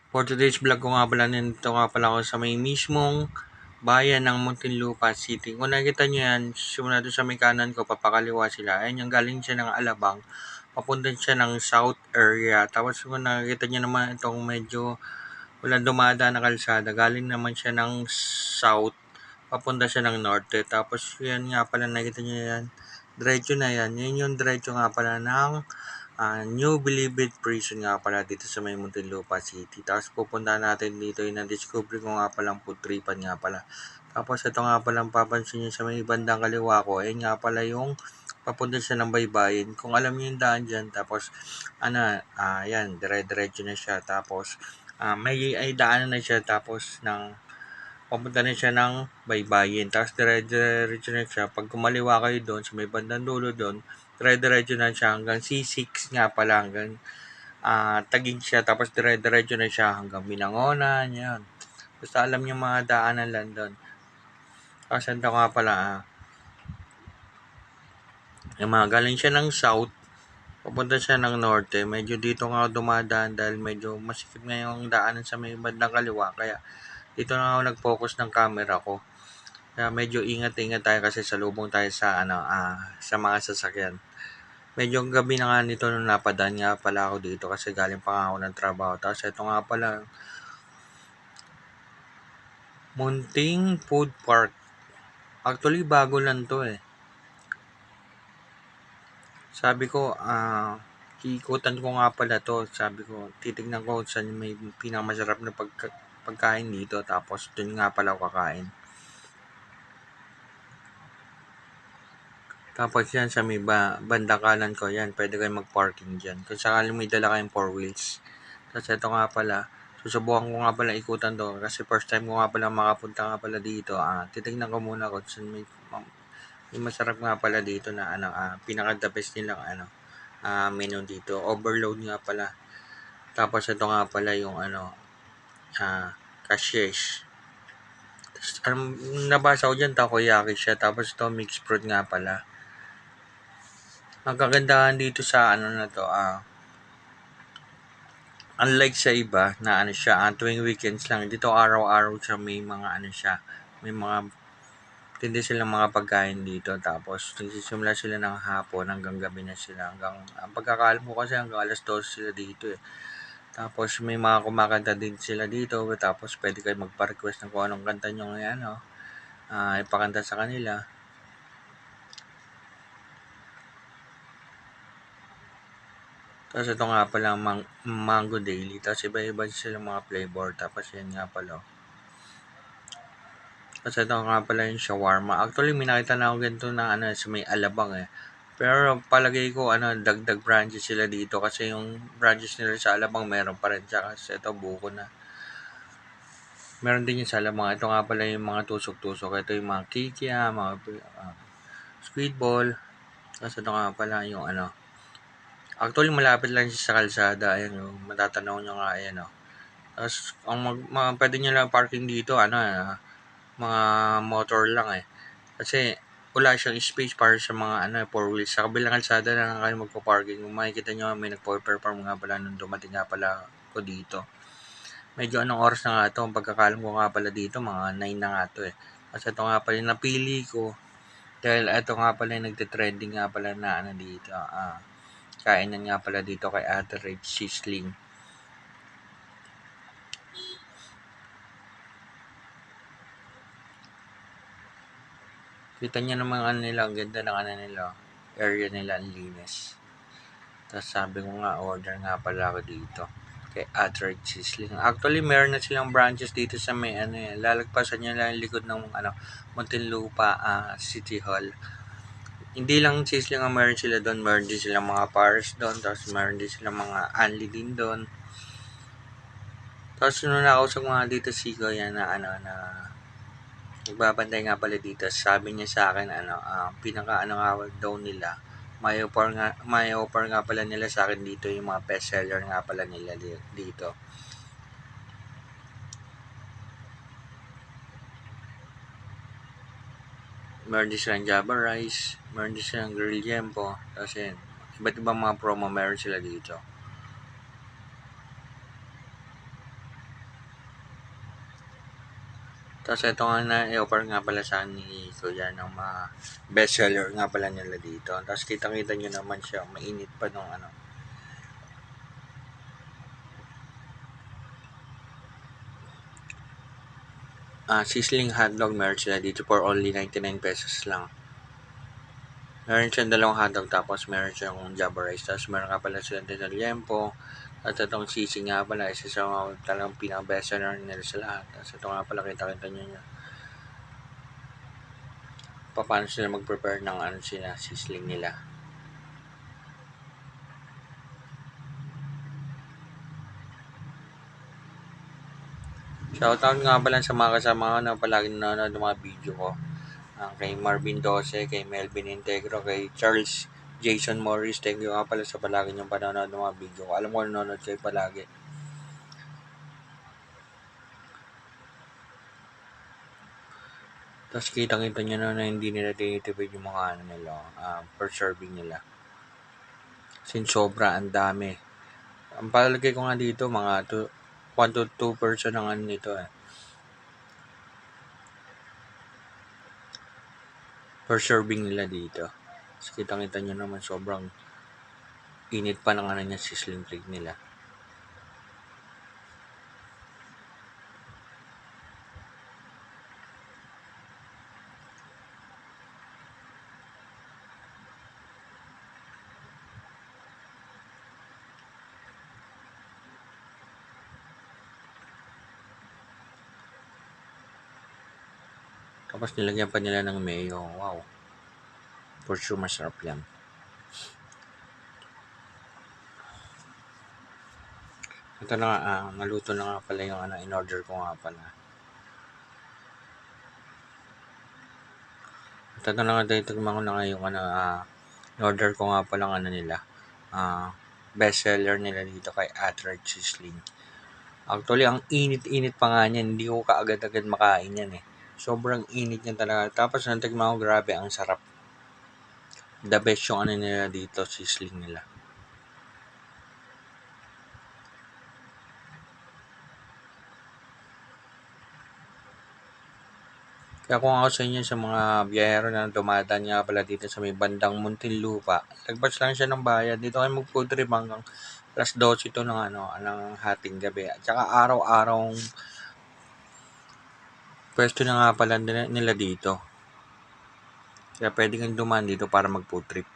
For today's vlog ko nga pala, nandito nga pala ako sa may mismong bayan ng Muntinlupa City. Kung nakikita nyo yan, simula doon sa may kanan ko, papakaliwa sila. Ayun yung galing siya ng Alabang. Papunta siya ng south area. Tapos kung nakikita nyo naman itong medyo walang dumadaan na kalsada, galing naman siya ng south. Papunta siya ng norte. Tapos yan nga pala, nakikita nyo yan. Diretso na yan. Yan yung diretso nga pala ng New Bilibid Prison nga pala dito sa may Muntinlupa City. Tapos pupunta natin dito yung na-discover ko nga palang food tripan nga pala. Tapos ito nga palang papansin nyo sa may bandang kaliwa ko, ayun nga pala yung papunta siya ng Baybayin. Kung alam niyo yung daan dyan, tapos yan, dire-diretso na siya. Tapos may ay daanan na siya, tapos papunta na siya ng Baybayin. Tapos dire-diretso na siya. Pag kumaliwa kayo doon, sa may bandang dulo doon, dire-diretso na siya hanggang C6 nga pala, hanggang Taguig siya. Tapos dire-diretso na siya hanggang Binangonan, yan. Basta alam niyo mga daanan lang doon. Tapos ito nga pala, yung mga galing siya ng south, papunta siya ng norte. Medyo dito nga ako dumadaan dahil medyo masikip nga yung daanan sa may bandang kaliwa. Kaya dito na ako nag-focus ng camera ko. Kaya medyo ingat-ingat tayo kasi salubong tayo sa sa mga sasakyan. Medyo gabi na nga nito nung napadaan nga pala ako dito kasi galing pa nga ako ng trabaho. Tapos ito nga pala, Munting Food Park. Actually, bago lang to eh. Sabi ko, iikutan ko nga pala to. Sabi ko, titignan ko saan may pinakamasarap na pagkain dito. Tapos dun nga pala ako kakain. Tapos yan sa may bandang kanan ko, yan, pwede kayong mag-parking dyan. Kung sakaling may dala kayong 4 wheels. Tapos ito nga pala, susubukan ko nga pala ikutan to kasi first time ko nga pala makapunta nga pala dito. Titignan ko muna kung saan may masarap nga pala dito na pinaka-the best nilang menu dito. Overload nga pala. Tapos ito nga pala yung cashiers. Nabasa ko dyan, takoyaki siya. Tapos ito, mixed fruit nga pala. Ang kagandahan dito sa na to, unlike sa iba na siya, tuwing weekends lang, dito araw-araw siya may mga may mga tindi silang mga pagkain dito. Tapos nagsisimula sila ng hapon hanggang gabi na sila. Ang pagkakaalam ko kasi hanggang alas 12 sila dito eh. Tapos may mga kumakanta din sila dito. Tapos pwede kayo magpa-request ng kung anong kanta nyo ngayon, ipakanta sa kanila. Tapos ito nga pala Mango Daily. Tapos iba-iba sila mga flavor. Tapos yan nga pala. Tapos ito nga pala yung shawarma. Actually, may nakita na ako ganito na sa may Alabang eh. Pero palagay ko dagdag branches sila dito kasi yung branches nila sa Alabang meron pa rin. Tsaka ito buko na. Meron din yung sa Alabang. Ito nga pala yung mga tusok-tusok. Ito yung mga kikia, mga squid ball. Tapos ito nga pala yung Actually, malapit lang siya sa kalsada. Ayan, matatanaw nyo nga, ayan, Tapos, pwede nyo lang parking dito, mga motor lang, eh. Kasi, wala siyang space para sa mga, 4 wheels. Sa kabilang kalsada na lang kayo magpa-parking. Kung makikita nyo, may nagpo-perform nga pala nung dumating nga pala ko dito. Medyo anong oras na nga ito? Ang pagkakalam ko nga pala dito, mga 9 na nga ito, eh. Kasi ito nga pala yung napili ko. Dahil ito nga pala yung nagte-trending nga pala na dito, kainan nga pala dito kay Ate Red Sizzling. Kita niyo naman nila, ang ganda ng nila. Area nila, ang linis. Tapos sabi ko nga, order nga pala ako dito kay Ate Red Sizzling. Actually, meron na silang branches dito sa may lalagpasan nyo lang yung likod ng Muntinlupa City Hall. Hindi lang sizzling ang meron sila doon, meron din silang mga pares doon, tapos meron din silang mga anli din doon. Tapos nung nakausap mga dito si Kuya na nagbabantay nga pala dito, sabi niya sa akin pinaka nga daw nila, may offer nga pala nila sa akin dito yung mga best seller nga pala nila dito. Meron din silang Java Rice, meron din silang Grill Jempo, tapos yun, iba't ibang mga promo meron sila dito. Tapos ito nga na-offer nga pala sa akin ni Kuya ng mga bestseller nga pala nila dito. Tapos kitang-kita nyo naman siya, mainit pa nung ano. Sizzling hotdog meron sila dito for only 99 pesos lang. Meron siyang dalawang hotdog tapos meron siyang java rice. Tapos meron nga pala sila din ng liempo. At itong sisig nga pala, isa sa mga talagang pinaka-bestseller nila sa lahat. Tapos ito nga pala, kita-kita nyo paano sila mag-prepare ng ano sila, sizzling nila. Shoutout nga pala sa mga kasama ko na palagi nanonood ng mga video ko. Kay Marvin Dose, kay Melvin Integro, kay Charles Jason Morris. Thank you nga pala sa palagi niyong panonood ng mga video ko. Alam ko nanonood kayo palagi. Tapos kitang-kita nyo na hindi nila tinitipid yung mga ano nila, per serving nila. Since sobra, ang dami. Ang palagay ko nga dito, mga 1 to 2 person ang ano nito per serving nila dito. Tapos kitang-kita nyo naman sobrang init pa ng ano niya, sizzling plate nila. Tapos nilagyan pa nila ng mayo. Wow. For sure masarap yan. Ito na nga, naluto na nga pala yung ano, in-order ko nga pala. Ito na nga, tignan ko na nga yung ano, in-order ko nga pala ng ano nila. Bestseller nila dito kay Atright Sizzling. Actually, ang init-init pa nga niyan. Hindi ko kaagad-agad makain yan eh. Sobrang init niya talaga. Tapos natigman ko, grabe, ang sarap. The best yung ano nila dito, sizzling nila. Kaya kung ako sa inyo sa mga biyahero na dumadaan nga pala dito sa may bandang Muntinlupa, lagpas lang siya ng bayan. Dito kayo mag-food trip hanggang alas 12 ito ng, ng hating gabi. At saka araw-araw pwesto na nga pala nila dito. Kaya pwede kang dumaan dito para mag-food trip.